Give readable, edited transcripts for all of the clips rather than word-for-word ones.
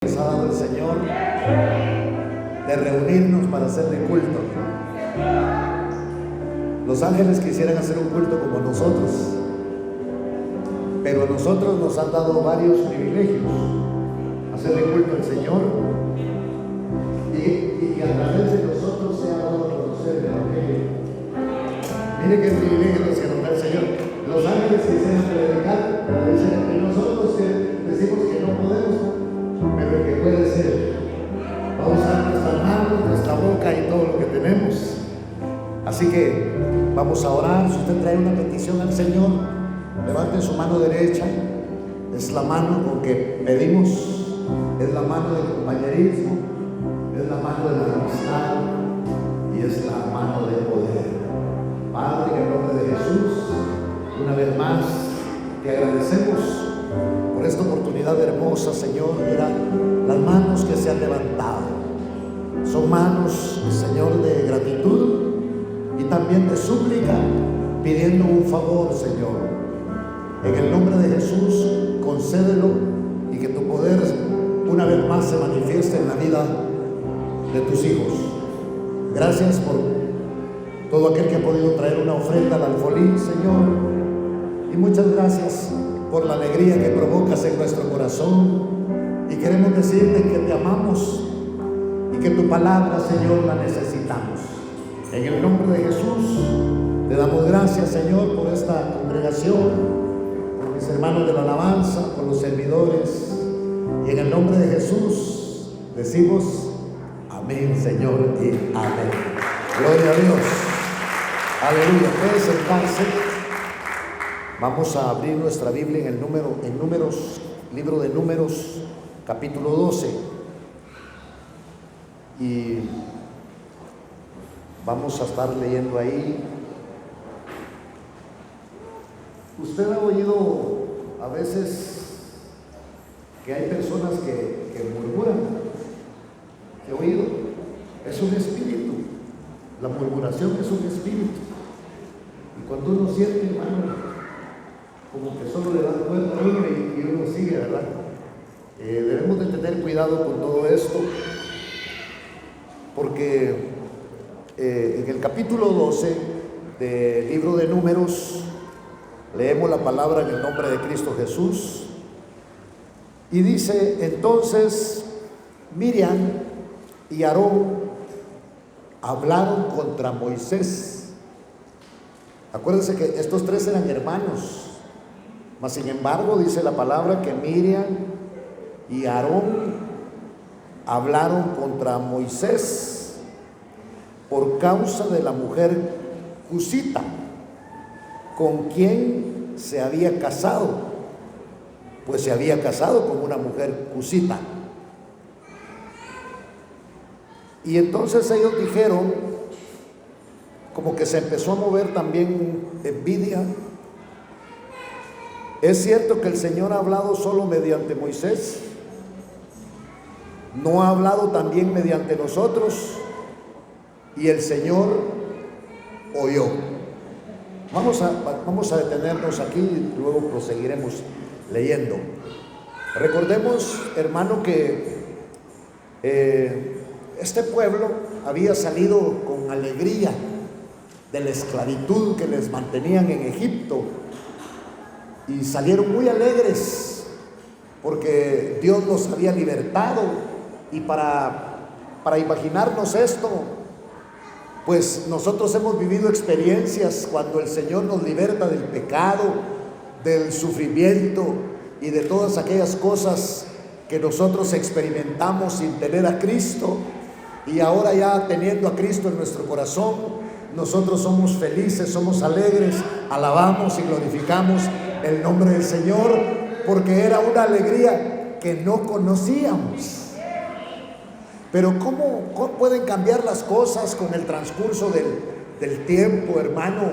Nos ha dado el Señor de reunirnos para hacerle culto. Los ángeles quisieran hacer un culto como nosotros, pero a nosotros nos han dado varios privilegios: hacerle culto al Señor y a través de nosotros se ha dado a conocer el Evangelio. Mire qué privilegio nos da el Señor. Los ángeles quisieran predicar, pero dicen entre nosotros que decimos que no podemos, pero el que puede ser. Vamos a usar nuestras manos, nuestra boca y todo lo que tenemos. Así que vamos a orar. Si usted trae una petición al Señor, levante su mano derecha. Es la mano con que pedimos, es la mano del compañerismo, es la mano de la amistad y es la mano del poder. Padre, en el nombre de Jesús, una vez más te agradecemos por esta oportunidad hermosa, Señor. Mira las manos que se han levantado. Son manos, Señor, de gratitud y también de súplica, pidiendo un favor, Señor. En el nombre de Jesús, concédelo y que tu poder una vez más se manifieste en la vida de tus hijos. Gracias por todo aquel que ha podido traer una ofrenda al alfolí, Señor. Y muchas gracias por la alegría que provocas en nuestro corazón. Y queremos decirte que te amamos y que tu palabra, Señor, la necesitamos. En el nombre de Jesús te damos gracias, Señor, por esta congregación, por mis hermanos de la alabanza, por los servidores. Y en el nombre de Jesús decimos amén, Señor, y amén. Gloria a Dios. Aleluya. Puede sentarse. Vamos a abrir nuestra Biblia en Números, libro de Números, capítulo 12. Y vamos a estar leyendo ahí. Usted ha oído a veces que hay personas que murmuran. ¿He oído? Es un espíritu. La murmuración es un espíritu. Y cuando uno siente, hermano, como que solo le dan cuenta a uno y uno sigue, ¿verdad? Debemos de tener cuidado con todo esto, porque en el capítulo 12 del libro de Números leemos la palabra en el nombre de Cristo Jesús, y dice: entonces Miriam y Aarón hablaron contra Moisés. Acuérdense que estos tres eran hermanos, mas sin embargo dice la palabra que Miriam y Aarón hablaron contra Moisés por causa de la mujer cusita con quien se había casado, pues se había casado con una mujer cusita. Y entonces ellos dijeron, como que se empezó a mover también envidia: ¿es cierto que el Señor ha hablado solo mediante Moisés? ¿No ha hablado también mediante nosotros? Y el Señor oyó. Vamos a detenernos aquí y luego proseguiremos leyendo. Recordemos, hermano, que este pueblo había salido con alegría de la esclavitud que les mantenían en Egipto, y salieron muy alegres porque Dios los había libertado. Y para imaginarnos esto, pues nosotros hemos vivido experiencias cuando el Señor nos liberta del pecado, del sufrimiento y de todas aquellas cosas que nosotros experimentamos sin tener a Cristo. Y ahora, ya teniendo a Cristo en nuestro corazón, nosotros somos felices, somos alegres, alabamos y glorificamos el nombre del Señor, porque era una alegría que no conocíamos. Pero ¿cómo pueden cambiar las cosas con el transcurso del tiempo, hermano?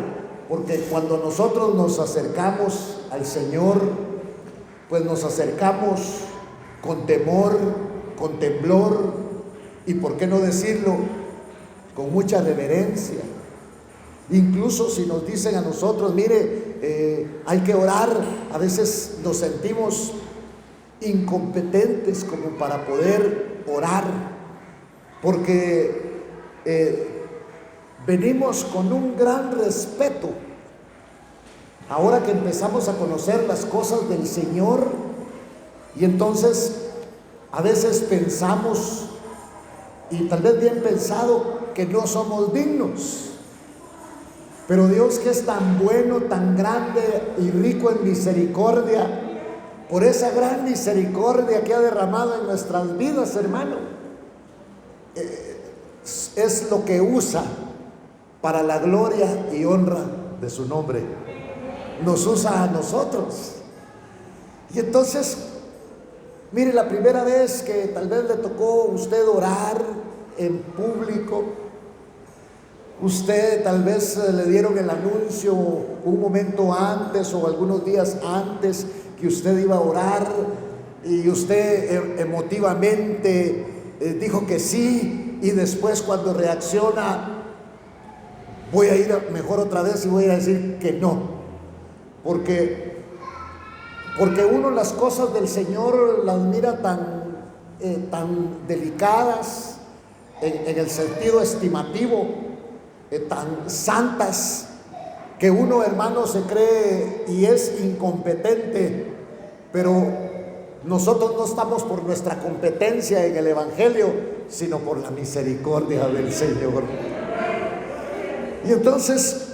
Porque cuando nosotros nos acercamos al Señor, pues nos acercamos con temor, con temblor, y por qué no decirlo, con mucha reverencia. Incluso si nos dicen a nosotros, mire, hay que orar, a veces nos sentimos incompetentes como para poder orar, porque venimos con un gran respeto. Ahora que empezamos a conocer las cosas del Señor, y entonces a veces pensamos, y tal vez bien pensado, que no somos dignos. Pero Dios, que es tan bueno, tan grande y rico en misericordia, por esa gran misericordia que ha derramado en nuestras vidas, hermano, es lo que usa para la gloria y honra de su nombre. Nos usa a nosotros. Y entonces, mire, la primera vez que tal vez le tocó a usted orar en público, usted tal vez le dieron el anuncio un momento antes o algunos días antes que usted iba a orar, y usted emotivamente dijo que sí, y después cuando reacciona, voy a ir mejor otra vez y voy a decir que no, porque uno las cosas del Señor las mira tan delicadas en el sentido estimativo, tan santas, que uno, hermano, se cree y es incompetente. Pero nosotros no estamos por nuestra competencia en el Evangelio, sino por la misericordia del Señor. Y entonces,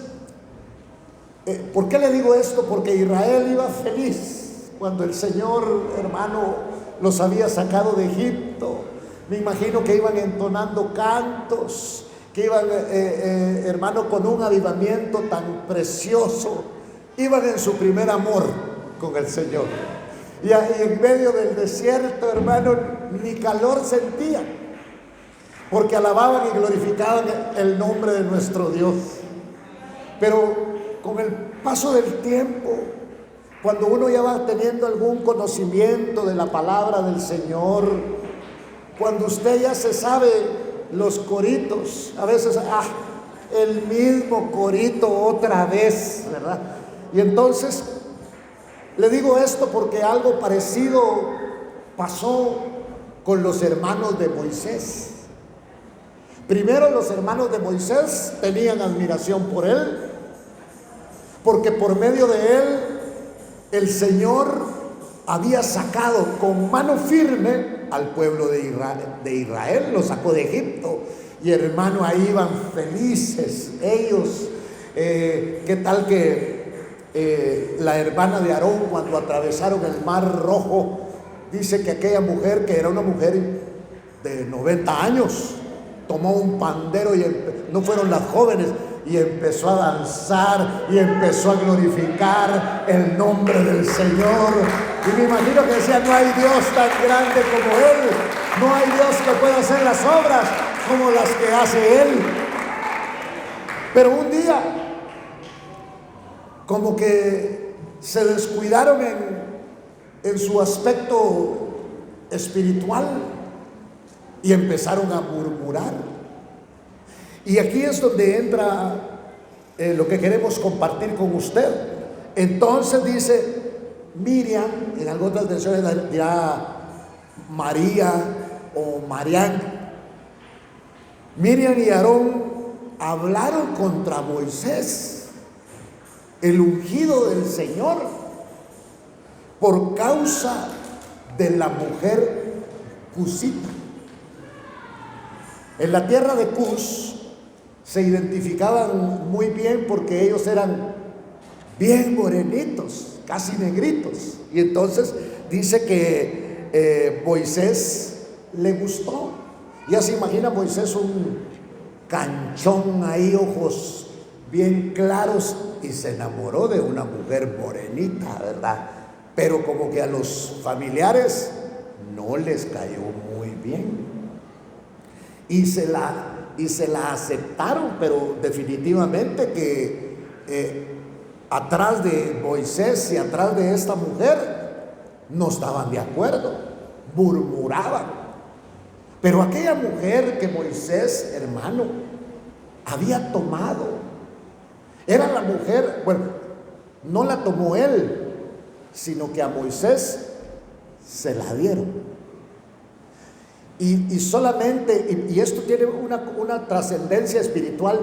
¿por qué le digo esto? Porque Israel iba feliz cuando el Señor, hermano, los había sacado de Egipto. Me imagino que iban entonando cantos, que iban, hermano, con un avivamiento tan precioso. Iban en su primer amor con el Señor. Y en medio del desierto, hermano, ni calor sentían, porque alababan y glorificaban el nombre de nuestro Dios. Pero con el paso del tiempo, cuando uno ya va teniendo algún conocimiento de la palabra del Señor, cuando usted ya se sabe los coritos, a veces, el mismo corito otra vez, ¿verdad? Y entonces, le digo esto porque algo parecido pasó con los hermanos de Moisés. Primero, los hermanos de Moisés tenían admiración por él, porque por medio de él el Señor había sacado con mano firme al pueblo de Israel, lo sacó de Egipto. Y hermano, ahí iban felices ellos. ¿Qué tal que la hermana de Aarón, cuando atravesaron el Mar Rojo, dice que aquella mujer, que era una mujer de 90 años, tomó un pandero y no fueron las jóvenes, y empezó a danzar y empezó a glorificar el nombre del Señor? Y me imagino que decía: no hay Dios tan grande como Él, no hay Dios que pueda hacer las obras como las que hace Él. Pero un día, como que se descuidaron en su aspecto espiritual y empezaron a murmurar. Y aquí es donde entra lo que queremos compartir con usted. Entonces dice Miriam, en algunas versiones dirá María o Marián. Miriam y Aarón hablaron contra Moisés, el ungido del Señor, por causa de la mujer cusita. En la tierra de Cus se identificaban muy bien porque ellos eran bien morenitos, casi negritos. Y entonces dice que Moisés le gustó. Ya se imagina Moisés, un canchón ahí, ojos bien claros, y se enamoró de una mujer morenita, ¿verdad? Pero como que a los familiares no les cayó muy bien. Y se la aceptaron, pero definitivamente que atrás de Moisés y atrás de esta mujer no estaban de acuerdo, murmuraban. Pero aquella mujer que Moisés, hermano, había tomado, era la mujer, bueno, no la tomó él, sino que a Moisés se la dieron. Y solamente, y esto tiene una trascendencia espiritual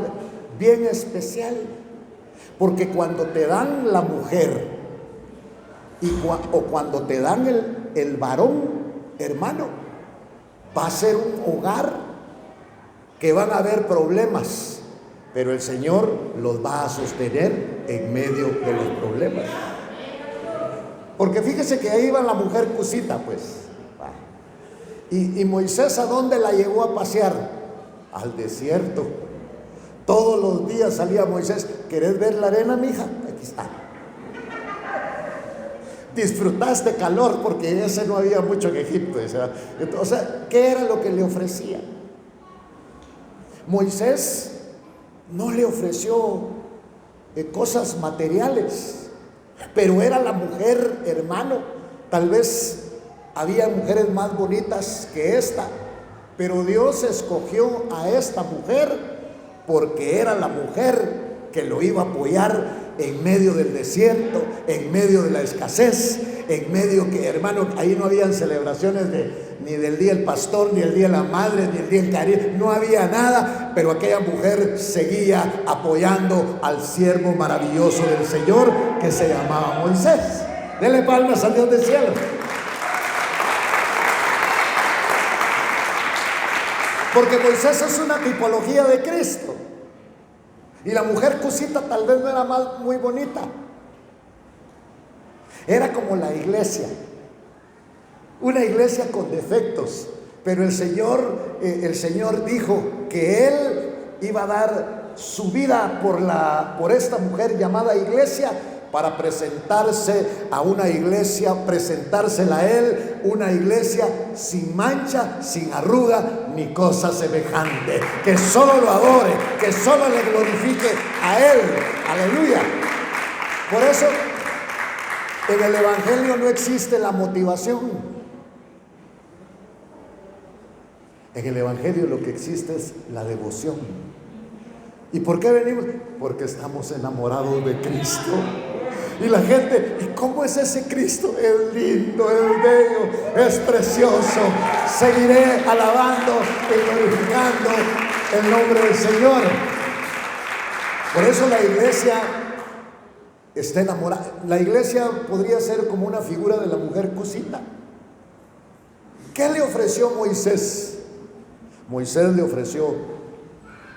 bien especial, porque cuando te dan la mujer o cuando te dan el varón, hermano, va a ser un hogar que van a haber problemas, pero el Señor los va a sostener en medio de los problemas. Porque fíjese que ahí va la mujer Cusita, pues. Y Moisés, ¿a dónde la llevó a pasear? Al desierto. Todos los días salía Moisés. ¿Querés ver la arena, mija? Aquí está. Disfrutaste calor, porque ese no había mucho en Egipto. O sea, ¿qué era lo que le ofrecía? Moisés no le ofreció cosas materiales, pero era la mujer, hermano. Tal vez había mujeres más bonitas que esta, pero Dios escogió a esta mujer porque era la mujer que lo iba a apoyar en medio del desierto, en medio de la escasez, en medio que, hermano, ahí no habían celebraciones ni del día del pastor, ni el día de la madre, ni el día del cariño, no había nada, pero aquella mujer seguía apoyando al siervo maravilloso del Señor que se llamaba Moisés. Denle palmas al Dios del cielo. Porque Moisés es una tipología de Cristo. Y la mujer Cusita tal vez no era muy bonita. Era como la iglesia. Una iglesia con defectos. Pero el Señor dijo que Él iba a dar su vida por esta mujer llamada iglesia, para presentarse a una iglesia, presentársela a Él, una iglesia sin mancha, sin arruga, ni cosa semejante, que solo lo adore, que solo le glorifique a Él. Aleluya. Por eso en el Evangelio no existe la motivación. En el Evangelio lo que existe es la devoción. ¿Y por qué venimos? Porque estamos enamorados de Cristo. Y la gente, ¿y cómo es ese Cristo? Es lindo, es bello, es precioso. Seguiré alabando y glorificando el nombre del Señor. Por eso la iglesia está enamorada. La iglesia podría ser como una figura de la mujer Cusita. ¿Qué le ofreció Moisés? Moisés le ofreció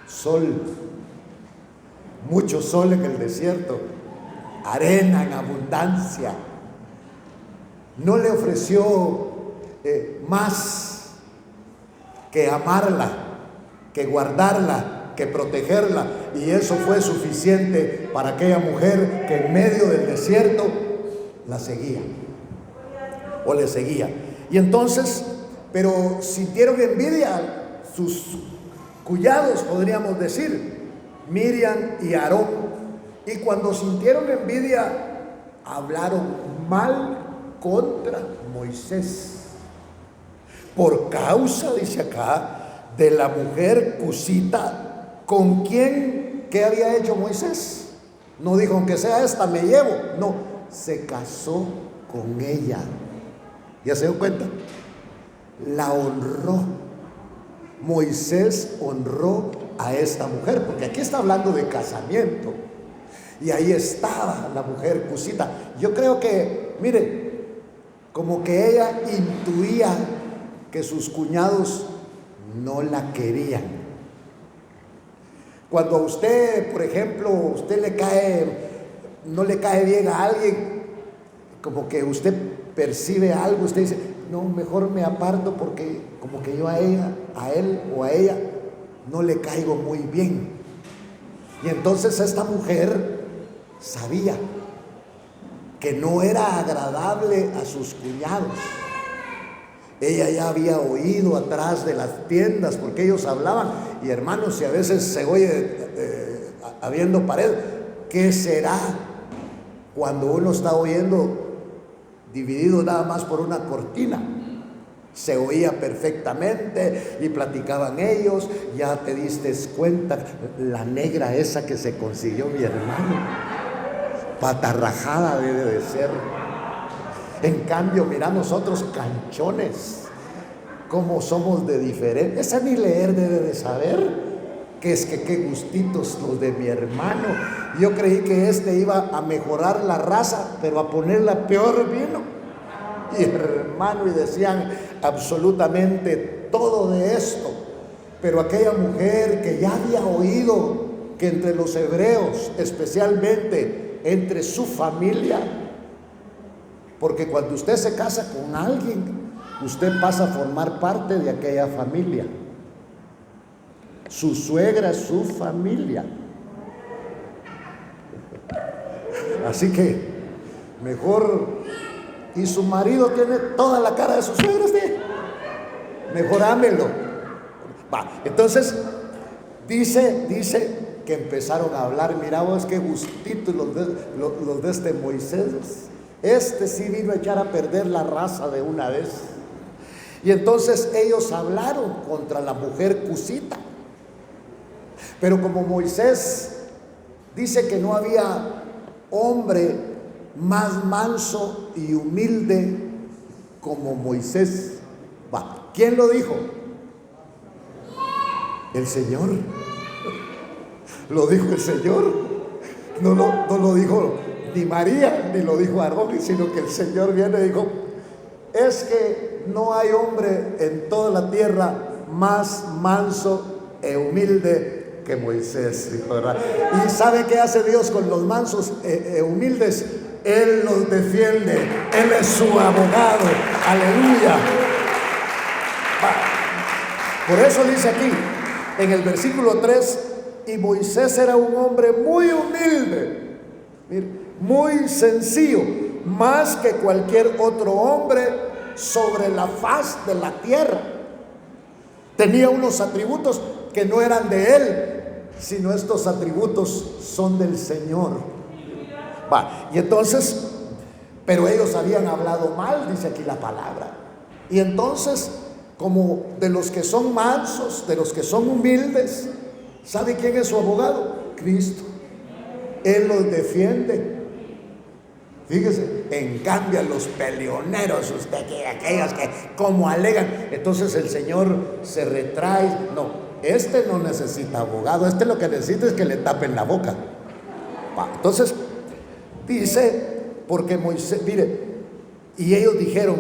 sol, mucho sol en el desierto, arena en abundancia. No le ofreció más que amarla, que guardarla, que protegerla, y eso fue suficiente para aquella mujer que en medio del desierto la seguía o le seguía. Y entonces, pero sintieron envidia sus cuñados, podríamos decir, Miriam y Aarón, y cuando sintieron envidia hablaron mal contra Moisés por causa, dice acá, de la mujer Cusita. ¿Con quién? ¿Qué había hecho Moisés? No dijo, aunque sea esta me llevo. No, se casó con ella. ¿Ya se dio cuenta? La honró. Moisés honró a esta mujer, porque aquí está hablando de casamiento. Y ahí estaba la mujer Cusita. Yo creo que, mire, como que ella intuía que sus cuñados no la querían. Cuando a usted, por ejemplo, no le cae bien a alguien, como que usted percibe algo, usted dice, no, mejor me aparto porque como que yo a él o a ella no le caigo muy bien. Y entonces esta mujer sabía que no era agradable a sus cuñados. Ella ya había oído atrás de las tiendas, porque ellos hablaban, y hermanos, si a veces se oye habiendo pared, ¿qué será cuando uno está oyendo dividido nada más por una cortina? Se oía perfectamente y platicaban ellos. Ya te diste cuenta, la negra esa que se consiguió mi hermano, patarrajada debe de ser. En cambio, mira nosotros canchones, cómo somos de diferentes. Esa ni leer debe de saber. Que es que qué gustitos los de mi hermano. Yo creí que este iba a mejorar la raza, pero a ponerla peor vino. Y hermano, y decían absolutamente todo de esto. Pero aquella mujer que ya había oído que entre los hebreos, especialmente entre su familia, porque cuando usted se casa con alguien, usted pasa a formar parte de aquella familia. Su suegra es su familia. Así que mejor, y su marido tiene toda la cara de su suegra, mejor ámelo. Entonces dice que empezaron a hablar. Mira vos qué gustitos los de este Moisés. Este sí vino a echar a perder la raza de una vez. Y entonces ellos hablaron contra la mujer cusita. Pero como Moisés dice que no había hombre más manso y humilde como Moisés. ¿Quién lo dijo? El Señor. Lo dijo el Señor. No lo dijo ni María, ni lo dijo Aarón, sino que el Señor viene y dijo: es que no hay hombre en toda la tierra más manso e humilde que Moisés, dijo, ¿verdad? ¿Y sabe qué hace Dios con los mansos humildes? Él los defiende. Él es su abogado. Aleluya. Por eso dice aquí en el versículo 3: y Moisés era un hombre muy humilde, muy sencillo, más que cualquier otro hombre sobre la faz de la tierra. Tenía unos atributos que no eran de él, sino estos atributos son del Señor. Y entonces, pero ellos habían hablado mal, dice aquí la palabra. Y entonces, como de los que son mansos, de los que son humildes, ¿sabe quién es su abogado? Cristo. Él los defiende. Fíjese, en cambio a los peleoneros, aquellos que como alegan, entonces el Señor se retrae. No, este no necesita abogado, este lo que necesita es que le tapen la boca. Entonces dice, porque Moisés, mire, y ellos dijeron,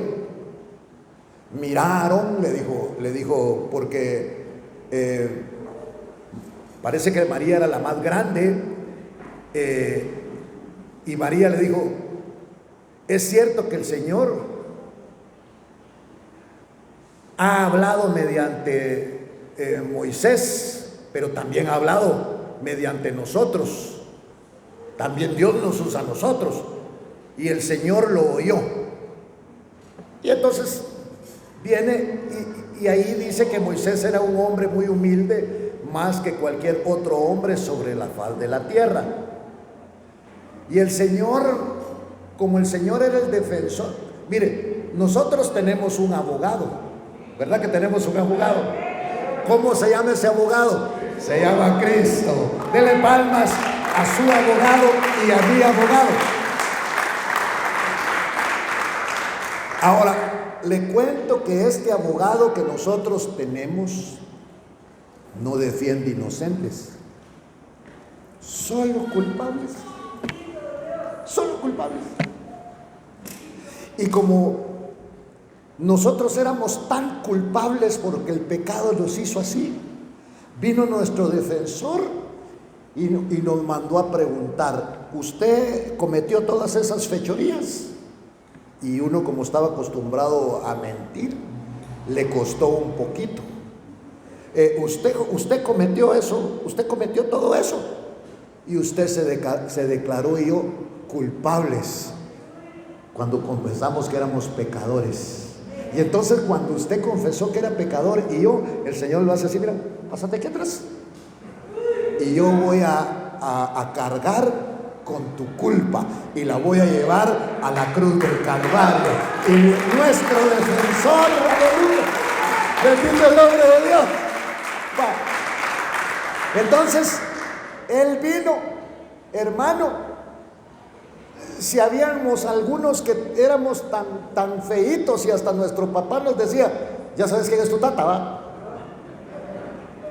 miraron, le dijo, porque parece que María era la más grande, y María le dijo: es cierto que el Señor ha hablado mediante Moisés, pero también ha hablado mediante nosotros. También Dios nos usa a nosotros. Y el Señor lo oyó. Y entonces viene y ahí dice que Moisés era un hombre muy humilde, más que cualquier otro hombre sobre la faz de la tierra. Y el Señor, como el Señor era el defensor, mire, nosotros tenemos un abogado, ¿verdad que tenemos un abogado? ¿Cómo se llama ese abogado? Se llama Cristo. Dele palmas a su abogado y a mi abogado. Ahora, le cuento que este abogado que nosotros tenemos no defiende inocentes, solo culpables. Solo culpables. Y como nosotros éramos tan culpables porque el pecado nos hizo así, vino nuestro defensor y nos mandó a preguntar: ¿usted cometió todas esas fechorías? Y uno, como estaba acostumbrado a mentir, le costó un poquito. Usted cometió eso, usted cometió todo eso. Y usted se declaró y yo culpables cuando confesamos que éramos pecadores. Y entonces cuando usted confesó que era pecador y yo, el Señor lo hace así: mira, pásate aquí atrás y yo voy a cargar con tu culpa y la voy a llevar a la cruz del Calvario. Y nuestro defensor, aleluya, bendito el nombre de Dios. Entonces él vino, hermano, si habíamos algunos que éramos tan feitos y hasta nuestro papá nos decía, ya sabes quién es tu tata, ¿va?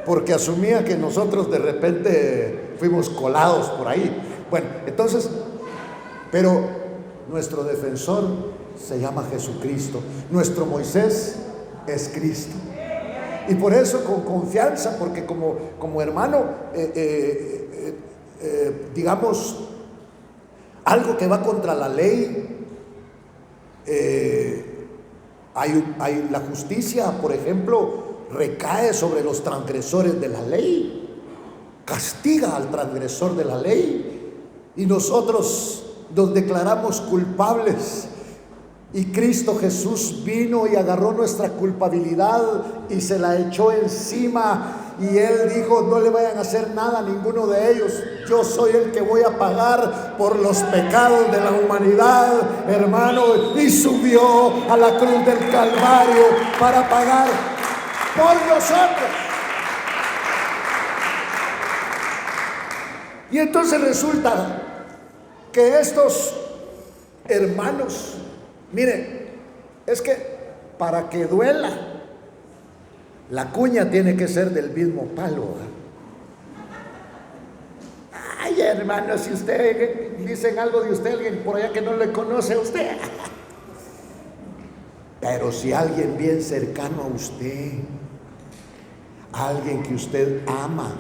Porque asumía que nosotros de repente fuimos colados por ahí. Bueno, entonces, pero nuestro defensor se llama Jesucristo, nuestro Moisés es Cristo. Y por eso con confianza, porque como hermano, digamos, algo que va contra la ley, hay la justicia, por ejemplo, recae sobre los transgresores de la ley, castiga al transgresor de la ley, y nosotros nos declaramos culpables. Y Cristo Jesús vino y agarró nuestra culpabilidad y se la echó encima. Y Él dijo, no le vayan a hacer nada a ninguno de ellos. Yo soy el que voy a pagar por los pecados de la humanidad, hermano. Y subió a la cruz del Calvario para pagar por nosotros. Y entonces resulta que estos hermanos, miren, es que para que duela, la cuña tiene que ser del mismo palo, ¿eh? Ay, hermano, si usted dicen algo de usted, alguien por allá que no le conoce a usted. Pero si alguien bien cercano a usted, alguien que usted ama,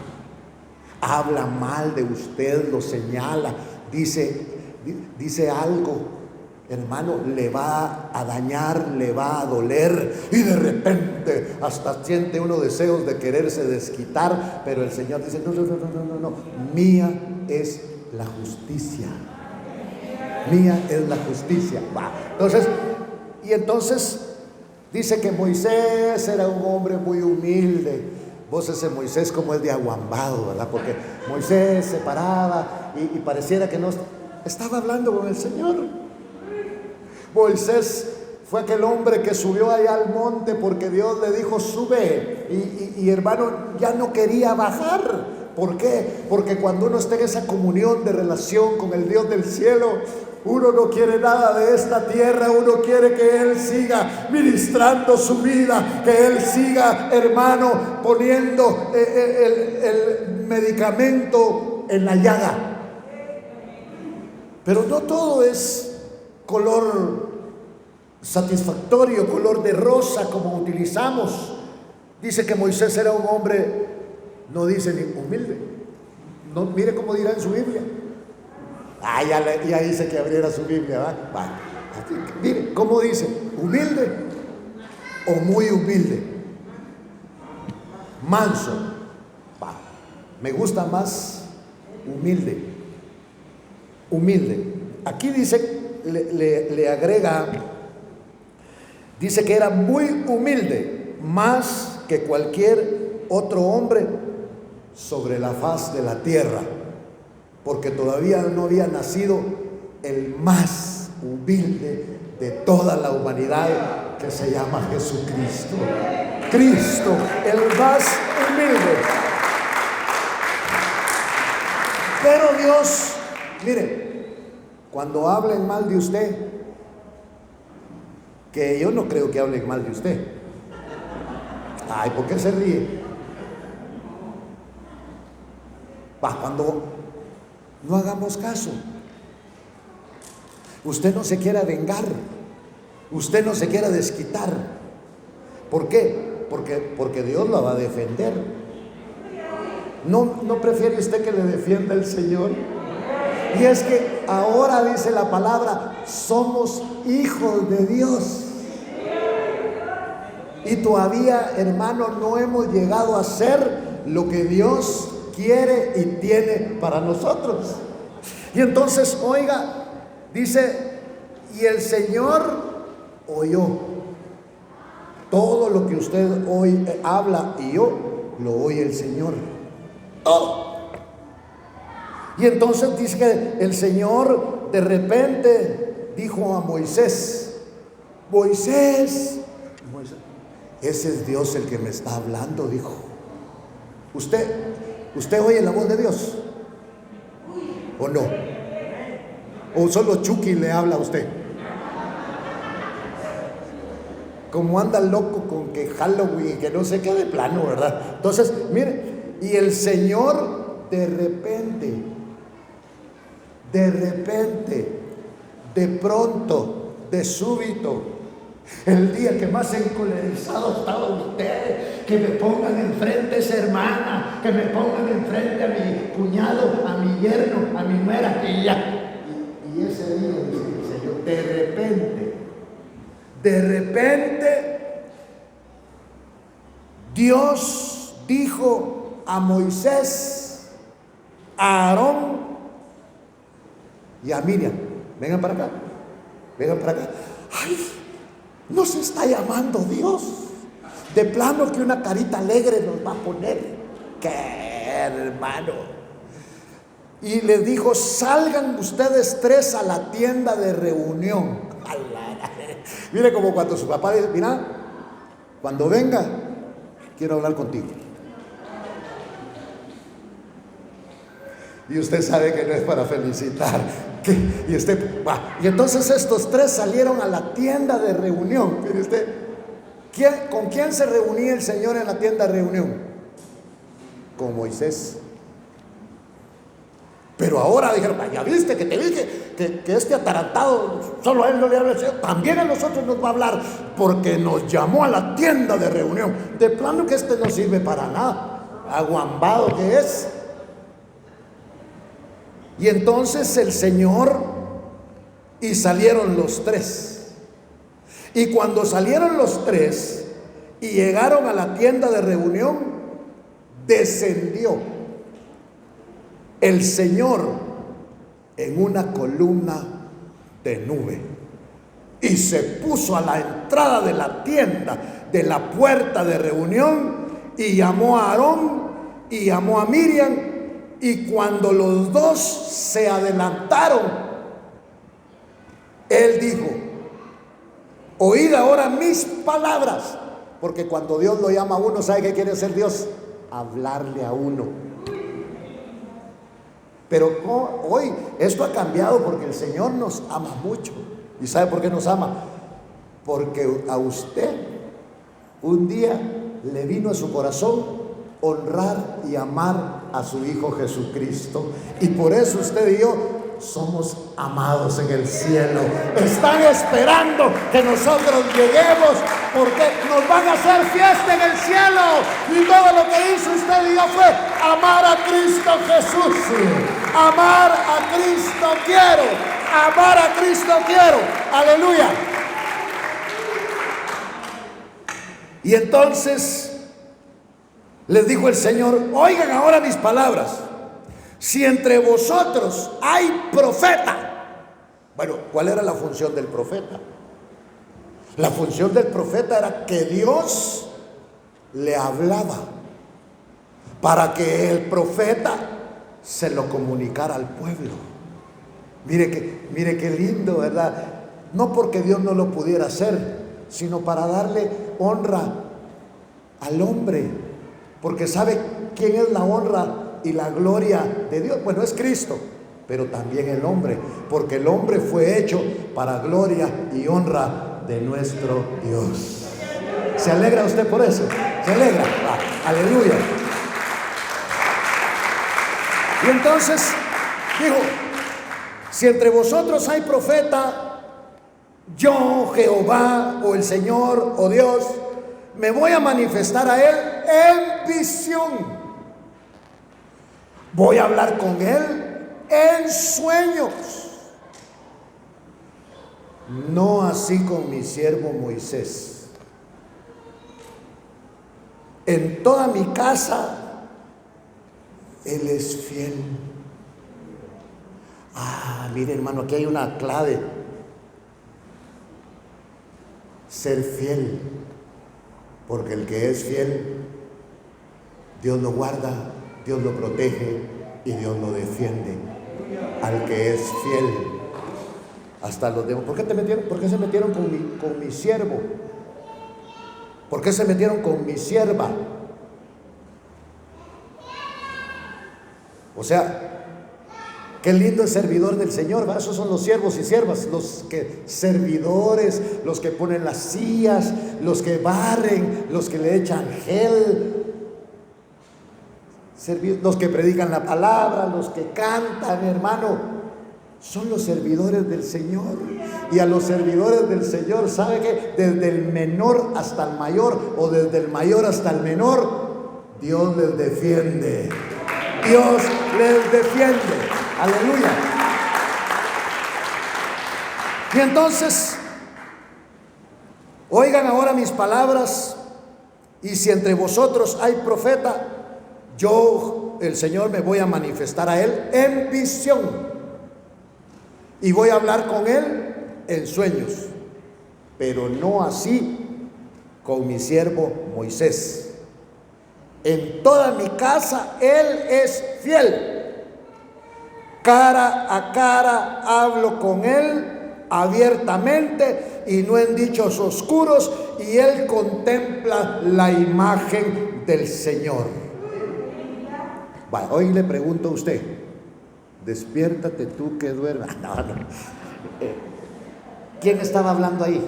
habla mal de usted, lo señala, dice algo, hermano, le va a dañar, le va a doler, y de repente hasta siente uno deseos de quererse desquitar, pero el Señor dice, no, mía es la justicia, mía es la justicia. Entonces dice que Moisés era un hombre muy humilde. Vos ese Moisés como es de aguambado, ¿verdad? Porque Moisés se paraba y pareciera que no estaba hablando con el Señor. Moisés fue aquel hombre que subió allá al monte porque Dios le dijo sube, y hermano ya no quería bajar. ¿Por qué? Porque cuando uno está en esa comunión de relación con el Dios del cielo, uno no quiere nada de esta tierra, uno quiere que Él siga ministrando su vida, que Él siga, hermano, poniendo el medicamento en la llaga. Pero no todo es color satisfactorio, color de rosa como utilizamos. Dice que Moisés era un hombre, no dice ni humilde. No, mire cómo dirá en su Biblia. Ya dice que abriera su Biblia, ¿va? Mire cómo dice, humilde o muy humilde, manso. Me gusta más humilde. Aquí dice, le agrega, dice que era muy humilde, más que cualquier otro hombre sobre la faz de la tierra, porque todavía no había nacido el más humilde de toda la humanidad, que se llama Jesucristo. Cristo, el más humilde. Pero Dios, mire, cuando hablen mal de usted, que yo no creo que hablen mal de usted. Ay, ¿por qué se ríe? Cuando no hagamos caso, usted no se quiera vengar, usted no se quiera desquitar. ¿Por qué? Porque Dios la va a defender. ¿No prefiere usted que le defienda el Señor? Y es que ahora dice la palabra, somos hijos de Dios. Y todavía, hermano, no hemos llegado a ser lo que Dios quiere y tiene para nosotros. Y entonces, oiga, dice, y el Señor oyó todo lo que usted hoy habla, y yo lo oye el Señor. Todo. Y entonces dice que el Señor de repente dijo a Moisés, Moisés, ese es Dios el que me está hablando, dijo. ¿Usted oye la voz de Dios? ¿O no? ¿O solo Chucky le habla a usted? Como anda loco con que Halloween y que no sé qué de plano, ¿verdad? Entonces, mire, y el Señor de repente, de pronto, de súbito, el día que más encolerizado estaba usted, que me pongan enfrente a esa hermana, que me pongan enfrente a mi cuñado, a mi yerno, a mi nuera, que ya. Y ese día, dice el Señor, de repente, Dios dijo a Moisés, a Aarón y a Miriam: vengan para acá, vengan para acá. ¡Ay! Nos está llamando Dios. De plano que una carita alegre nos va a poner. ¡Qué hermano! Y les dijo: salgan ustedes 3 a la tienda de reunión. Mire, como cuando su papá dice: mira, cuando venga, quiero hablar contigo. Y usted sabe que no es para felicitar. Y entonces estos 3 salieron a la tienda de reunión. Mire usted, ¿con quién se reunía el Señor en la tienda de reunión? Con Moisés. Pero ahora dijeron: ya viste que te dije que este atarantado, solo a él no le habla el Señor, también a nosotros nos va a hablar, porque nos llamó a la tienda de reunión. De plano que este no sirve para nada, aguambado que es. Y entonces el Señor, y salieron los 3. Y cuando salieron los 3 y llegaron a la tienda de reunión, descendió el Señor en una columna de nube y se puso a la entrada de la tienda, de la puerta de reunión, y llamó a Aarón y llamó a Miriam. Y cuando los 2 se adelantaron, él dijo: oíd ahora mis palabras. Porque cuando Dios lo llama a uno, ¿sabe qué quiere hacer Dios? Hablarle a uno. Pero hoy esto ha cambiado, porque el Señor nos ama mucho. ¿Y sabe por qué nos ama? Porque a usted un día le vino a su corazón honrar y amar a su Hijo Jesucristo, y por eso usted y yo somos amados en el cielo. Están esperando que nosotros lleguemos, porque nos van a hacer fiesta en el cielo, y todo lo que hizo usted y yo fue amar a Cristo Jesús. Amar a Cristo quiero, amar a Cristo quiero. Aleluya. Y entonces les dijo el Señor: oigan ahora mis palabras. Si entre vosotros hay profeta. Bueno, ¿cuál era la función del profeta? La función del profeta era que Dios le hablaba, para que el profeta se lo comunicara al pueblo. Mire qué lindo, ¿verdad? No porque Dios no lo pudiera hacer, sino para darle honra al hombre. Porque ¿sabe quién es la honra y la gloria de Dios? Bueno, es Cristo, pero también el hombre, porque el hombre fue hecho para gloria y honra de nuestro Dios. ¿Se alegra usted por eso? ¿Se alegra? Aleluya. Y entonces dijo: si entre vosotros hay profeta, yo, Jehová, o el Señor, o Dios, me voy a manifestar a él en visión. Voy a hablar con él en sueños. No así con mi siervo Moisés. En toda mi casa él es fiel. Mire, hermano, aquí hay una clave: ser fiel. Porque el que es fiel, Dios lo guarda, Dios lo protege y Dios lo defiende. Al que es fiel, hasta los demás. ¿Por qué se metieron con mi siervo? ¿Por qué se metieron con mi sierva? O sea, Qué lindo es servidor del Señor, ¿verdad? Esos son los siervos y siervas, los que servidores, los que ponen las sillas, los que barren, los que le echan gel, los que predican la palabra, los que cantan, hermano, son los servidores del Señor. Y a los servidores del Señor, ¿sabe qué? Desde el menor hasta el mayor, o desde el mayor hasta el menor, Dios les defiende. Dios les defiende. Aleluya. Y entonces, oigan ahora mis palabras, y si entre vosotros hay profeta, yo, el Señor, me voy a manifestar a él en visión, y voy a hablar con él en sueños, pero no así con mi siervo Moisés. En toda mi casa él es fiel. Cara a cara hablo con él abiertamente y no en dichos oscuros, y él contempla la imagen del Señor. Bueno, hoy le pregunto a usted, despiértate tú que duermas. No. ¿Quién estaba hablando ahí?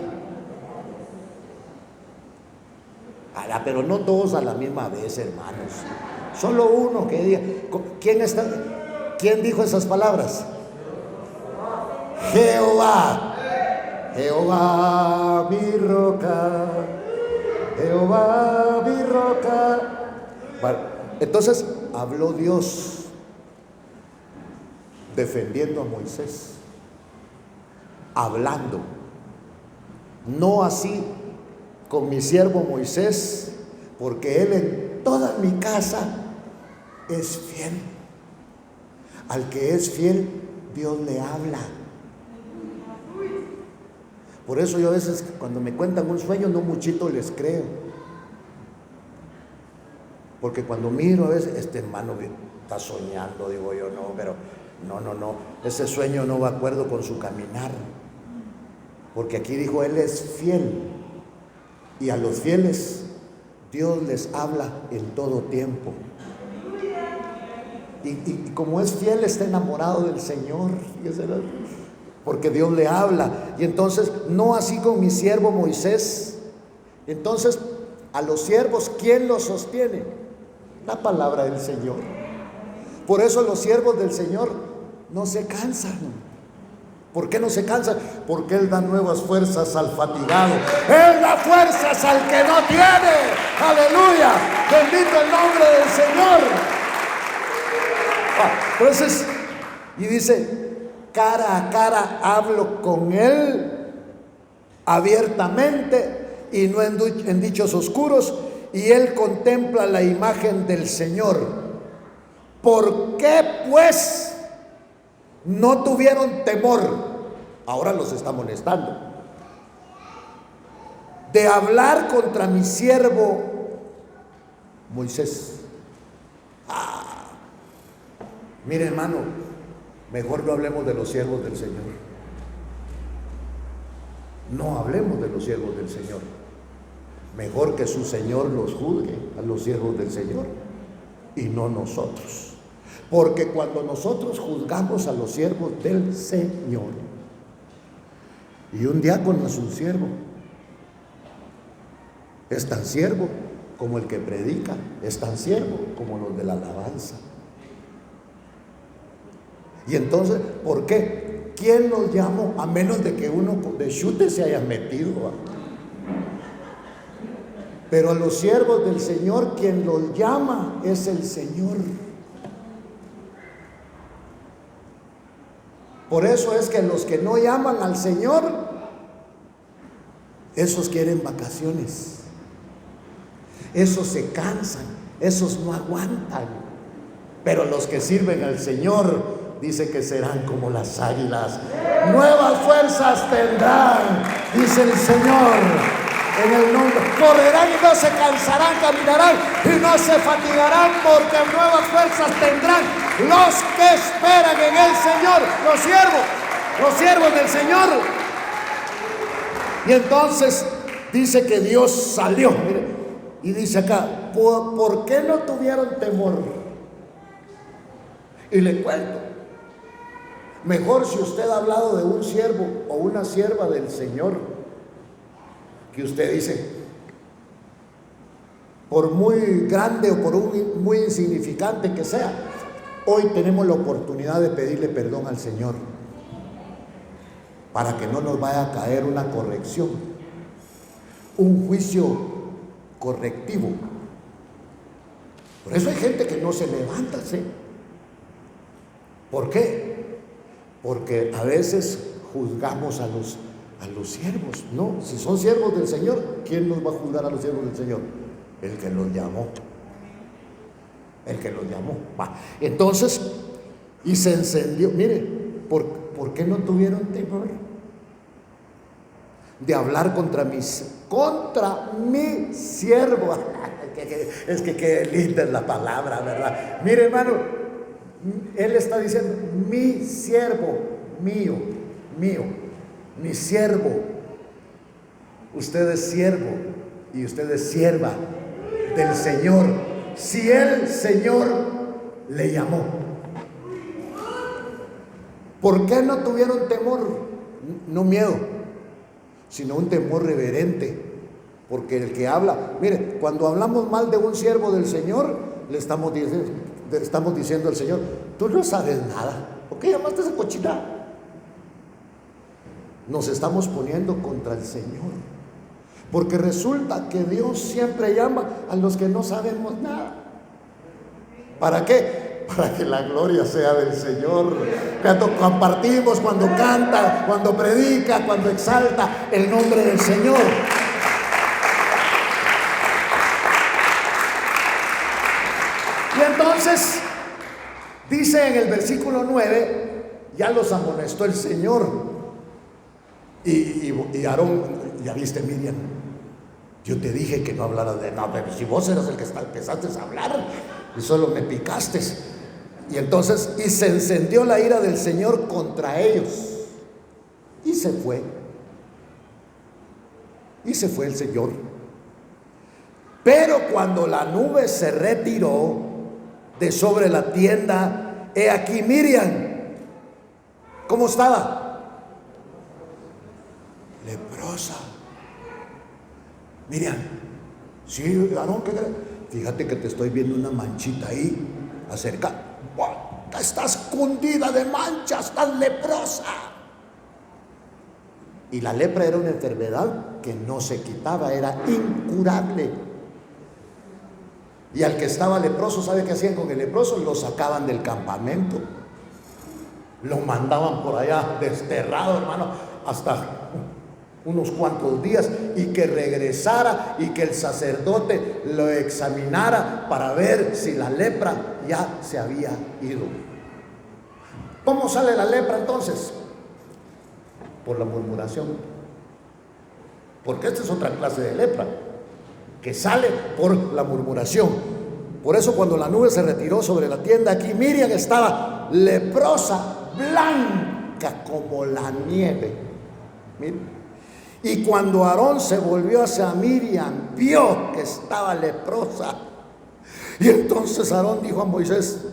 Pero no todos a la misma vez, hermanos. Solo uno que diga. ¿Quién dijo esas palabras? Jehová. Jehová mi roca. Jehová mi roca. Bueno, entonces habló Dios defendiendo a Moisés, hablando. No así con mi siervo Moisés, porque él en toda mi casa es fiel. Al que es fiel, Dios le habla. Por eso yo a veces cuando me cuentan un sueño no muchito les creo, porque cuando miro a veces, este hermano está soñando, digo yo, no, pero no, ese sueño no va de acuerdo con su caminar, porque aquí dijo, él es fiel, y a los fieles Dios les habla en todo tiempo. Y como es fiel, está enamorado del Señor, porque Dios le habla. Y entonces, no así con mi siervo Moisés. Entonces, a los siervos, ¿quién los sostiene? La palabra del Señor. Por eso los siervos del Señor no se cansan. ¿Por qué no se cansan? Porque Él da nuevas fuerzas al fatigado. Él da fuerzas al que no tiene. Aleluya. Bendito el nombre del Señor. Entonces, y dice, cara a cara hablo con él abiertamente y no en dichos oscuros, y él contempla la imagen del Señor. ¿Por qué pues no tuvieron temor? Ahora los está molestando de hablar contra mi siervo Moisés. Mire, hermano, mejor no hablemos de los siervos del Señor. No hablemos de los siervos del Señor. Mejor que su Señor los juzgue a los siervos del Señor y no nosotros. Porque cuando nosotros juzgamos a los siervos del Señor, y un diácono es un siervo, es tan siervo como el que predica, es tan siervo como los de la alabanza. Y entonces, ¿por qué? ¿Quién los llamó? A menos de que uno de chute se haya metido. Pero a los siervos del Señor, quien los llama es el Señor. Por eso es que los que no llaman al Señor, esos quieren vacaciones, esos se cansan, esos no aguantan. Pero los que sirven al Señor, dice que serán como las águilas, nuevas fuerzas tendrán, dice el Señor, en el nombre. Correrán y no se cansarán, caminarán y no se fatigarán, porque nuevas fuerzas tendrán los que esperan en el Señor, los siervos del Señor. Y entonces dice que Dios salió, mire, y dice acá, ¿por qué no tuvieron temor? Y le cuento. Mejor si usted ha hablado de un siervo o una sierva del Señor, que usted dice, por muy grande o por muy insignificante que sea, hoy tenemos la oportunidad de pedirle perdón al Señor para que no nos vaya a caer una corrección, un juicio correctivo. Por eso hay gente que no se levanta, ¿sí? ¿Por qué? Porque a veces juzgamos a los siervos. No, si son siervos del Señor, ¿quién nos va a juzgar a los siervos del Señor? El que los llamó. El que los llamó. Va. Entonces, y se encendió. Mire, ¿por qué no tuvieron temor de hablar contra mi siervo? Es que qué linda es la palabra, ¿verdad? Mire, hermano, él está diciendo, mi siervo, mío, mi siervo. Usted es siervo y usted es sierva del Señor, si el Señor le llamó. ¿Por qué no tuvieron temor? No miedo, sino un temor reverente. Porque el que habla, mire, cuando hablamos mal de un siervo del Señor, le estamos diciendo al Señor, tú no sabes nada, ¿por qué llamaste a esa cochinada? Nos estamos poniendo contra el Señor, porque resulta que Dios siempre llama a los que no sabemos nada. ¿Para qué? Para que la gloria sea del Señor. Cuando compartimos, cuando canta, cuando predica, cuando exalta el nombre del Señor. Y entonces dice en el versículo 9, ya los amonestó el Señor. Y Aarón, ya viste, Miriam, yo te dije que no hablaras de no, pero si vos eras el que empezaste a hablar y solo me picaste. Y entonces, y se encendió la ira del Señor contra ellos y se fue. Y se fue el Señor. Pero cuando la nube se retiró de sobre la tienda, he aquí Miriam, ¿cómo estaba? Leprosa. Miriam, sí, Aarón, ¿qué crees? Fíjate que te estoy viendo una manchita ahí, acerca. Estás cundida de manchas, estás leprosa. Y la lepra era una enfermedad que no se quitaba, era incurable. Y al que estaba leproso, ¿sabe qué hacían con el leproso? Lo sacaban del campamento, lo mandaban por allá desterrado, hermano, hasta unos cuantos días, y que regresara y que el sacerdote lo examinara para ver si la lepra ya se había ido. ¿Cómo sale la lepra entonces? Por la murmuración. Porque esta es otra clase de lepra, que sale por la murmuración. Por eso cuando la nube se retiró sobre la tienda, aquí Miriam estaba leprosa, blanca como la nieve. Miren. Y cuando Aarón se volvió hacia Miriam, vio que estaba leprosa. Y entonces Aarón dijo a Moisés,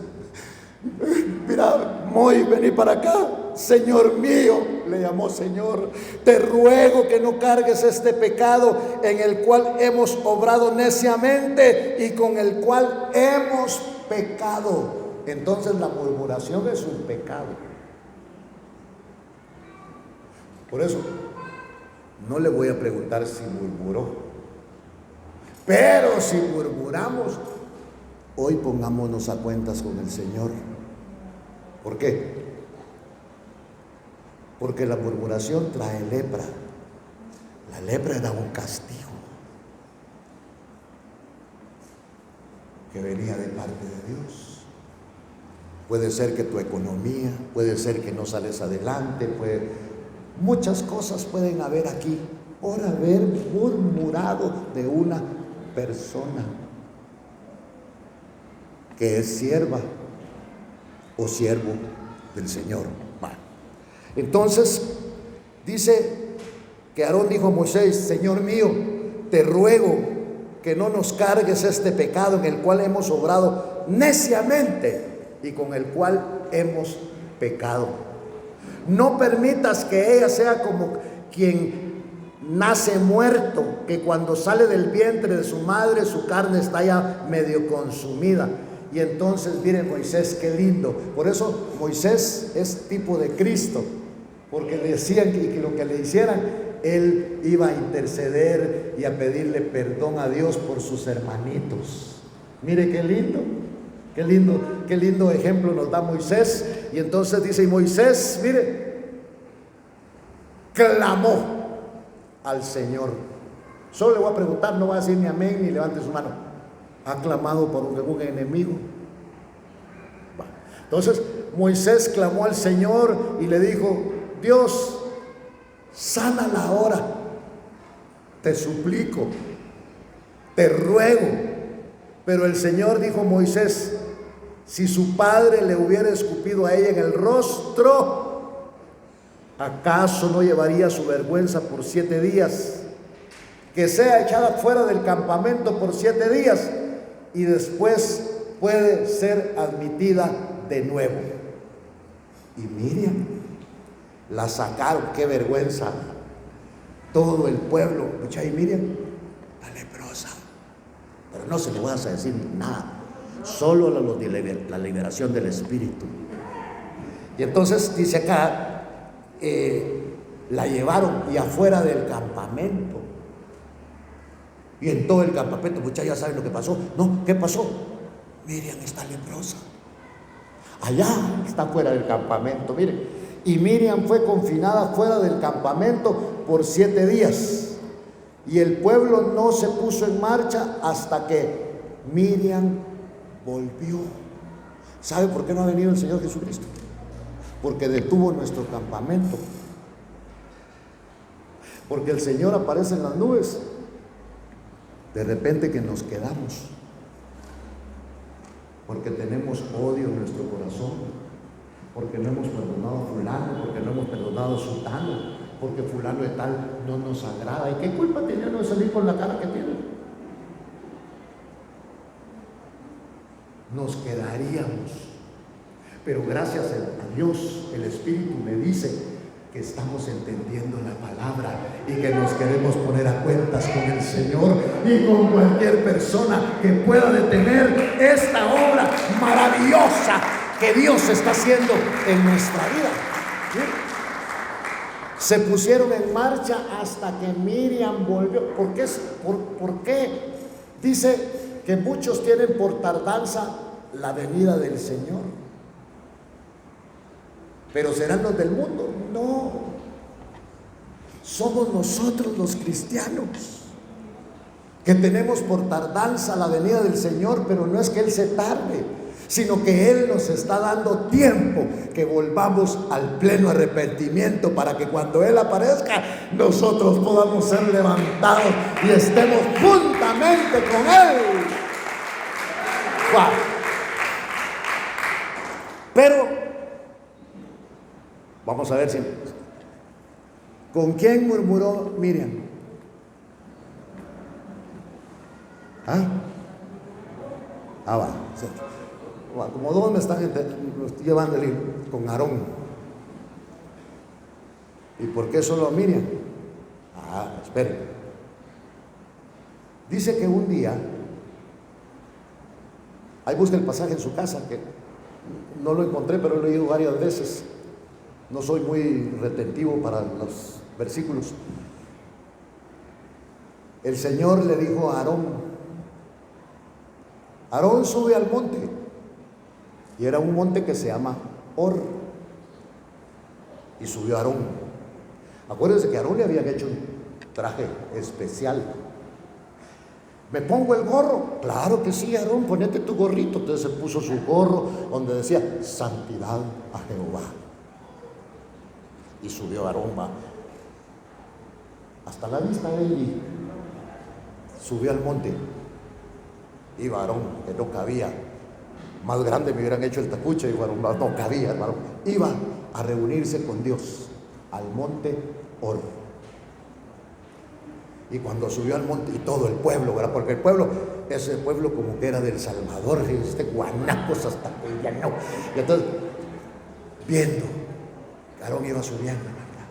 mira, Moisés, vení para acá, Señor mío, le llamó Señor, te ruego que no cargues este pecado en el cual hemos obrado neciamente y con el cual hemos pecado. Entonces la murmuración es un pecado. Por eso no le voy a preguntar si murmuró, pero si murmuramos, hoy pongámonos a cuentas con el Señor. ¿Por qué? Porque la murmuración trae lepra. La lepra era un castigo que venía de parte de Dios. Puede ser que tu economía, puede ser que no sales adelante, muchas cosas pueden haber aquí por haber murmurado de una persona que es sierva o siervo del Señor. Bueno, entonces dice que Aarón dijo a Moisés, Señor mío, te ruego que no nos cargues este pecado en el cual hemos obrado neciamente y con el cual hemos pecado. No permitas que ella sea como quien nace muerto, que cuando sale del vientre de su madre su carne está ya medio consumida. Y entonces miren Moisés, qué lindo. Por eso Moisés es tipo de Cristo, porque le decían que lo que le hicieran, él iba a interceder y a pedirle perdón a Dios por sus hermanitos. Mire qué lindo, qué lindo, qué lindo ejemplo nos da Moisés. Y entonces dice, y Moisés, mire, clamó al Señor. Solo le voy a preguntar, no va a decir ni amén ni levante su mano. ¿Ha clamado por algún enemigo? Entonces Moisés clamó al Señor y le dijo, Dios, sánala ahora, te suplico, te ruego. Pero el Señor dijo a Moisés, si su padre le hubiera escupido a ella en el rostro, ¿acaso no llevaría su vergüenza por 7 días? Que sea echada fuera del campamento por 7 días y después puede ser admitida de nuevo. Y Miriam la sacaron, qué vergüenza. Todo el pueblo, escucha, y Miriam, la leprosa. Pero no se le voy a decir nada, solo la liberación del Espíritu. Y entonces dice acá, la llevaron y afuera del campamento. Y en todo el campamento, muchachos, ya saben lo que pasó. No, ¿qué pasó? Miriam está leprosa. Allá está fuera del campamento, miren. Y Miriam fue confinada fuera del campamento por 7 días. Y el pueblo no se puso en marcha hasta que Miriam volvió. ¿Sabe por qué no ha venido el Señor Jesucristo? Porque detuvo nuestro campamento. Porque el Señor aparece en las nubes. De repente que nos quedamos. Porque tenemos odio en nuestro corazón. Porque no hemos perdonado a fulano, porque no hemos perdonado a sultano, porque fulano de tal no nos agrada. ¿Y qué culpa tenía uno de salir con la cara que tiene? Nos quedaríamos. Pero gracias a Dios, el Espíritu me dice que estamos entendiendo la palabra y que nos queremos poner a cuentas con el Señor y con cualquier persona que pueda detener esta obra maravillosa que Dios está haciendo en nuestra vida. ¿Sí? Se pusieron en marcha hasta que Miriam volvió. ¿Por qué? Dice que muchos tienen por tardanza la venida del Señor. Pero serán los del mundo. No, somos nosotros los cristianos que tenemos por tardanza la venida del Señor. Pero no es que Él se tarde, sino que Él nos está dando tiempo que volvamos al pleno arrepentimiento, para que cuando Él aparezca nosotros podamos ser levantados y estemos juntamente con Él. ¡Wow! Pero vamos a ver si... ¿Con quién murmuró Miriam? Va. Sí. Como dos me están llevando el libro, con Aarón. ¿Y por qué solo a Miriam? Esperen. Dice que un día, ahí busca el pasaje en su casa, que no lo encontré, pero lo he leído varias veces. No soy muy retentivo para los versículos. El Señor le dijo a Aarón, Aarón, sube al monte. Y era un monte que se llama Hor. Y subió Aarón. Acuérdense que a Aarón le habían hecho un traje especial. ¿Me pongo el gorro? Claro que sí, Aarón, ponete tu gorrito. Entonces se puso su gorro donde decía santidad a Jehová. Y subió Aarón hasta la vista de él y subió al monte. Iba Aarón, que no cabía. Más grande me hubieran hecho el tacuche, y Aarón no cabía, hermano. Iba a reunirse con Dios al monte Hor. Y cuando subió al monte, y todo el pueblo, ¿verdad? Porque el pueblo, ese pueblo como que era del Aarón iba subiendo, ¿verdad?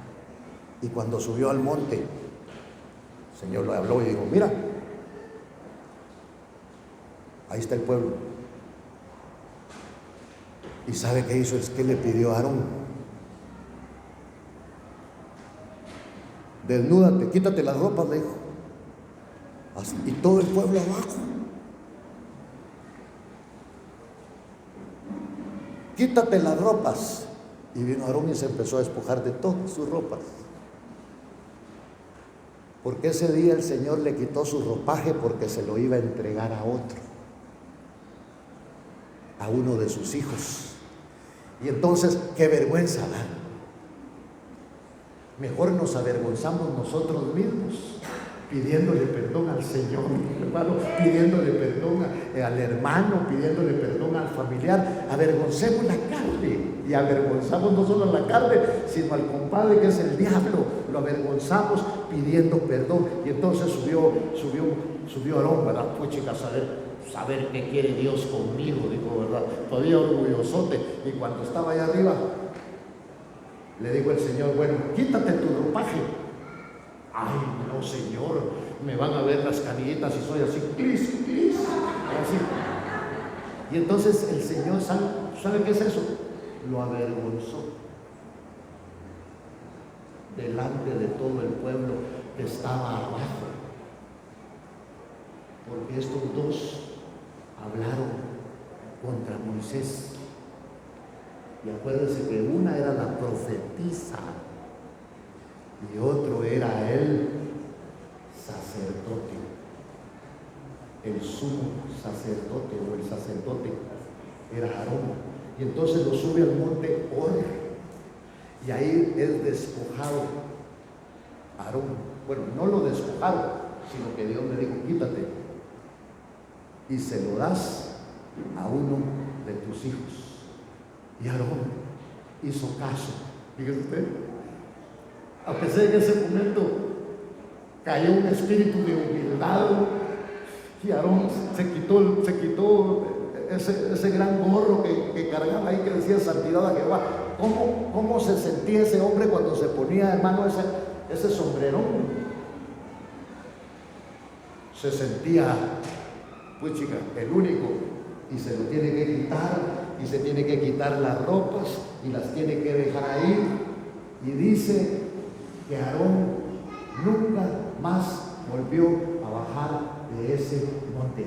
Y cuando subió al monte, el Señor le habló y dijo: mira, ahí está el pueblo. ¿Y sabe qué hizo? Es que le pidió a Aarón: desnúdate, quítate las ropas, le dijo. Y todo el pueblo abajo. Quítate las ropas. Y vino Aarón y se empezó a despojar de todas sus ropas. Porque ese día el Señor le quitó su ropaje, porque se lo iba a entregar a otro, a uno de sus hijos. Y entonces, qué vergüenza, ¿verdad? Mejor nos avergonzamos nosotros mismos, pidiéndole perdón al Señor, hermano, pidiéndole perdón al hermano, pidiéndole perdón al familiar. Avergoncemos la carne, y avergonzamos no solo a la carne, sino al compadre que es el diablo. Lo avergonzamos pidiendo perdón. Y entonces subió Aarón, ¿verdad? Pues chicas, saber qué quiere Dios conmigo, dijo, ¿verdad? Todavía orgullosote. Y cuando estaba allá arriba, le dijo el Señor: bueno, quítate tu ropaje. Ay, no, Señor, me van a ver las canillitas y soy así, clis, clis, así. Y entonces el Señor, ¿sabe qué es eso? Lo avergonzó delante de todo el pueblo que estaba abajo, porque estos dos hablaron contra Moisés. Y acuérdense que una era la profetisa y otro era el sacerdote, el sumo sacerdote, o el sacerdote era Aarón. Y entonces lo sube al monte Hor, y ahí es despojado Aarón. Bueno, no lo despojaron, sino que Dios le dijo: quítate y se lo das a uno de tus hijos. Y Aarón hizo caso. Fíjese usted, a pesar de que en ese momento cayó un espíritu de humildad, y Aarón se quitó ese gran gorro que cargaba ahí, que decía santidad a Jehová. ¿Cómo se sentía ese hombre cuando se ponía, hermano, ese sombrerón? Se sentía, pues chica, el único, y se lo tiene que quitar, y se tiene que quitar las ropas y las tiene que dejar ahí. Y dice que Aarón nunca más volvió a bajar de ese monte,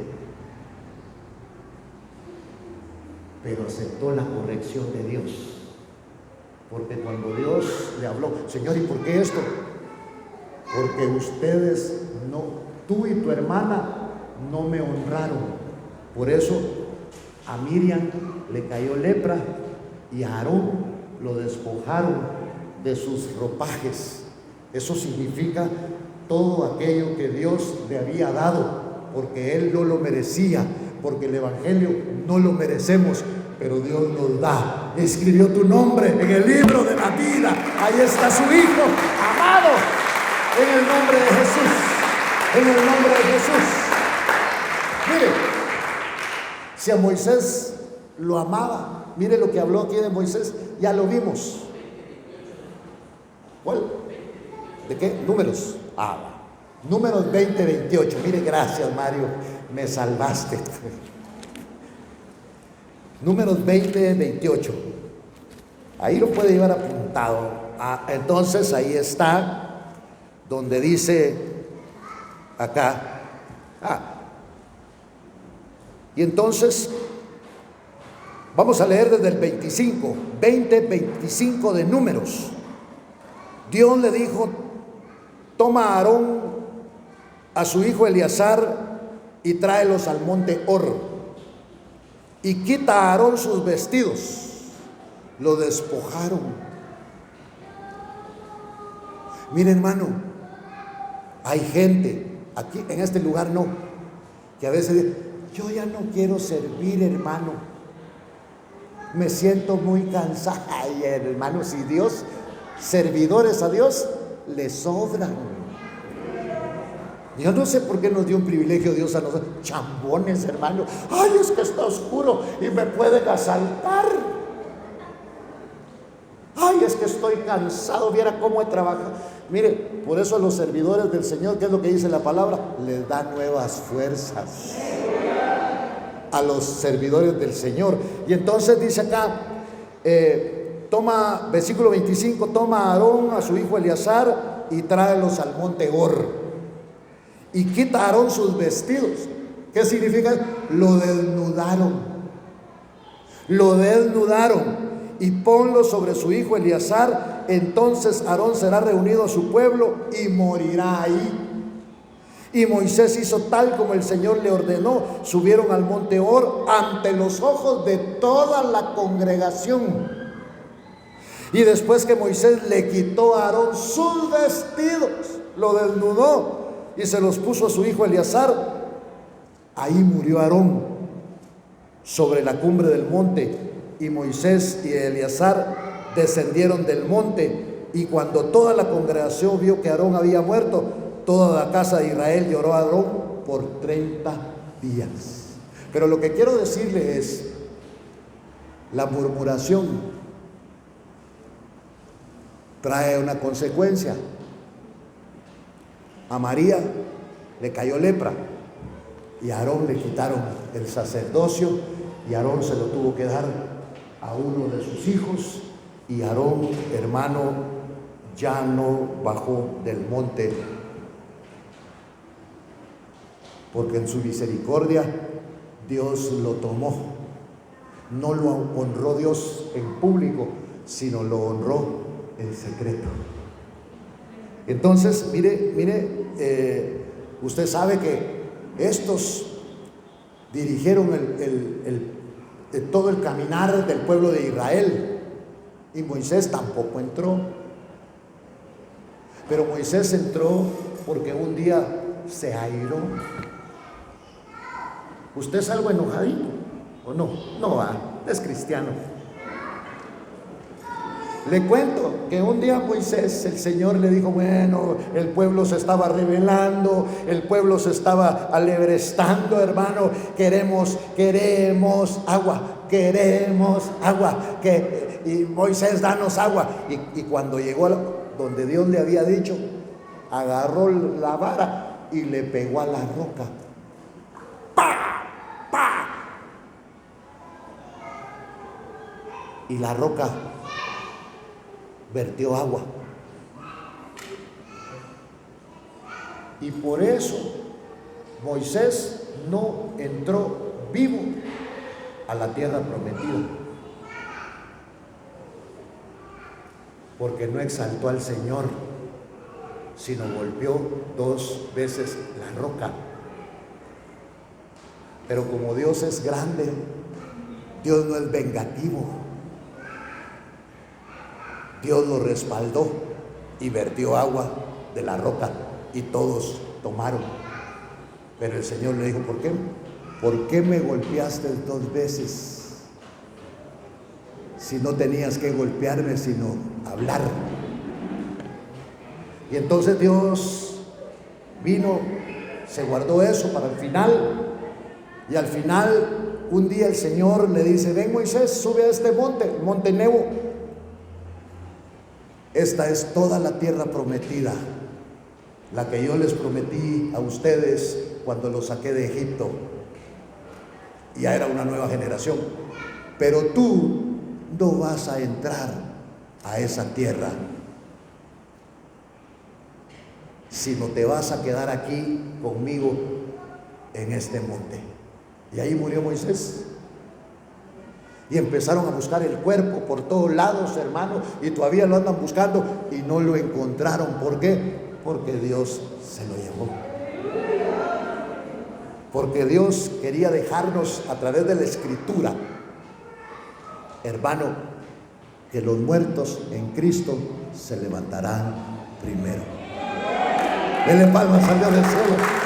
pero aceptó la corrección de Dios. Porque cuando Dios le habló: Señor, ¿y por qué esto? Porque ustedes no, tú y tu hermana no me honraron. Por eso a Miriam le cayó lepra y a Aarón lo despojaron de sus ropajes. Eso significa todo aquello que Dios le había dado, porque él no lo merecía, porque el evangelio no lo merecemos, pero Dios nos da. Escribió tu nombre en el libro de la vida. Ahí está su Hijo amado, en el nombre de Jesús, en el nombre de Jesús. Mire, si a Moisés lo amaba, mire lo que habló aquí de Moisés, ya lo vimos. ¿Cuál? ¿De qué? Números. Números 20, 28. Mire, gracias, Mario, me salvaste. Números 20, 28. Ahí lo puede llevar apuntado. Entonces ahí está, donde dice acá. Y entonces vamos a leer desde el 25, 20, 25 de Números. Dios le dijo: toma a Aarón, a su hijo Eleazar, y tráelos al monte Hor, y quita a Aarón sus vestidos. Lo despojaron. Mire, hermano, hay gente aquí en este lugar, no, que a veces dice: yo ya no quiero servir, hermano, me siento muy cansado. Ay, hermano, si Dios, servidores a Dios le sobran. Yo no sé por qué nos dio un privilegio Dios a nosotros, chambones, hermano. Ay, es que está oscuro y me pueden asaltar. Ay, es que estoy cansado, viera cómo he trabajado. Mire, por eso a los servidores del Señor, ¿qué es lo que dice la palabra? Les da nuevas fuerzas a los servidores del Señor. Y entonces dice acá, versículo 25, toma a Aarón, a su hijo Eleazar, y tráelos al monte Hor, y quita a Aarón sus vestidos. ¿Qué significa? Lo desnudaron, y ponlo sobre su hijo Eleazar. Entonces Aarón será reunido a su pueblo y morirá ahí. Y Moisés hizo tal como el Señor le ordenó. Subieron al monte Hor ante los ojos de toda la congregación. Y después que Moisés le quitó a Aarón sus vestidos, lo desnudó y se los puso a su hijo Eleazar, ahí murió Aarón sobre la cumbre del monte. Y Moisés y Eleazar descendieron del monte, y cuando toda la congregación vio que Aarón había muerto, toda la casa de Israel lloró a Aarón por 30 días. Pero lo que quiero decirle es, la murmuración trae una consecuencia. A María le cayó lepra, y a Aarón le quitaron el sacerdocio, y Aarón se lo tuvo que dar a uno de sus hijos, y Aarón, hermano, ya no bajó del monte, porque en su misericordia Dios lo tomó. No lo honró Dios en público, sino lo honró en secreto. Entonces, mire, usted sabe que estos dirigieron todo el caminar del pueblo de Israel, y Moisés tampoco entró. Pero Moisés entró porque un día se airó. ¿Usted es algo enojadito o no? No va, es cristiano. Le cuento que un día Moisés, el Señor le dijo, bueno, el pueblo se estaba rebelando, el pueblo se estaba alebrestando, hermano, queremos agua, y Moisés, danos agua. Y cuando llegó donde Dios le había dicho, agarró la vara y le pegó a la roca. ¡Pah! ¡Pah! Y la roca vertió agua. Y por eso Moisés no entró vivo a la tierra prometida, porque no exaltó al Señor, sino golpeó 2 veces la roca. Pero como Dios es grande, Dios no es vengativo. Dios lo respaldó y vertió agua de la roca, y todos tomaron. Pero el Señor le dijo, ¿por qué? ¿Por qué me golpeaste 2 veces? Si no tenías que golpearme, sino hablar. Y entonces Dios vino, se guardó eso para el final. Y al final, un día el Señor le dice, ven Moisés, sube a este monte, el monte Nebo. Esta es toda la tierra prometida, la que yo les prometí a ustedes cuando los saqué de Egipto. Ya era una nueva generación. Pero tú no vas a entrar a esa tierra, sino te vas a quedar aquí conmigo en este monte. Y ahí murió Moisés. Y empezaron a buscar el cuerpo por todos lados, hermano, y todavía lo andan buscando y no lo encontraron. ¿Por qué? Porque Dios se lo llevó. Porque Dios quería dejarnos a través de la Escritura, hermano, que los muertos en Cristo se levantarán primero. Denle palmas al Dios del cielo.